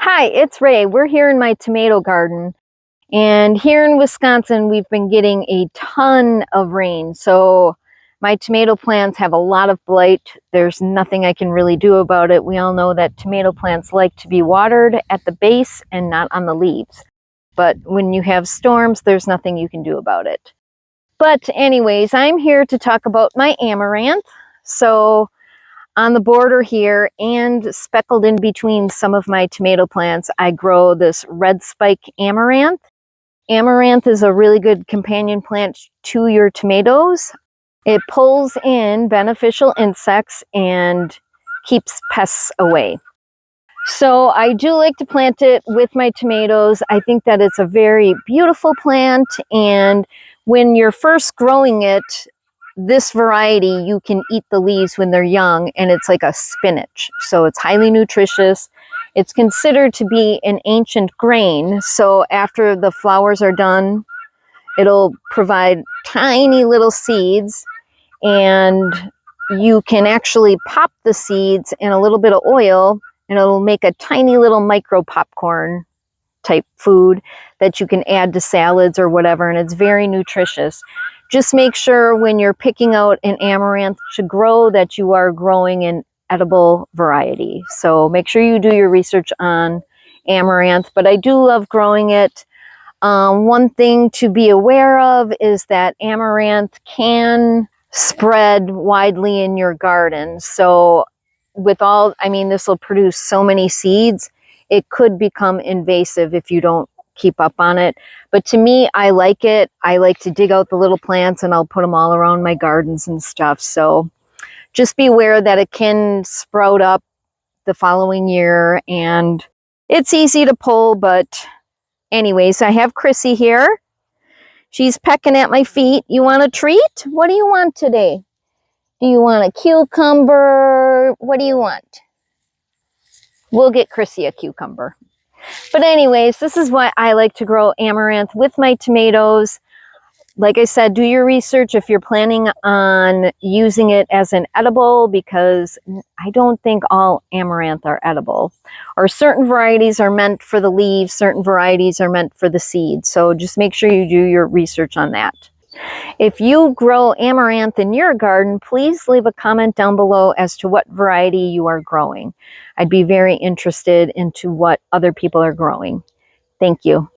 Hi, it's Rae. We're here in my tomato garden, and here in Wisconsin we've been getting a ton of rain, so my tomato plants have a lot of blight. There's nothing I can really do about it. We all know that tomato plants like to be watered at the base and not on the leaves, but when you have storms, there's nothing you can do about it. But anyways, I'm here to talk about my amaranth. So on the border here and speckled in between some of my tomato plants, I grow this red spike amaranth. Amaranth is a really good companion plant to your tomatoes. It pulls in beneficial insects and keeps pests away. So I do like to plant it with my tomatoes. I think that it's a very beautiful plant, and when you're first growing it, this variety, you can eat the leaves when they're young, and it's like a spinach. So it's highly nutritious. It's considered to be an ancient grain. So after the flowers are done, it'll provide tiny little seeds, and you can actually pop the seeds in a little bit of oil, and it'll make a tiny little micro popcorn type food that you can add to salads or whatever, and it's very nutritious. Just make sure when you're picking out an amaranth to grow that you are growing an edible variety. So make sure you do your research on amaranth, but I do love growing it. One thing to be aware of is that amaranth can spread widely in your garden. So this will produce so many seeds, it could become invasive if you don't keep up on it. But to me, I like it. I like to dig out the little plants and I'll put them all around my gardens and stuff. So just be aware that it can sprout up the following year, and it's easy to pull. But anyways, I have Chrissy here. She's pecking at my feet. You want a treat? What do you want today? Do you want a cucumber? What do you want? We'll get Chrissy a cucumber. But anyways, this is why I like to grow amaranth with my tomatoes. Like I said, do your research if you're planning on using it as an edible, because I don't think all amaranth are edible. Or certain varieties are meant for the leaves, certain varieties are meant for the seeds. So just make sure you do your research on that. If you grow amaranth in your garden, please leave a comment down below as to what variety you are growing. I'd be very interested into what other people are growing. Thank you.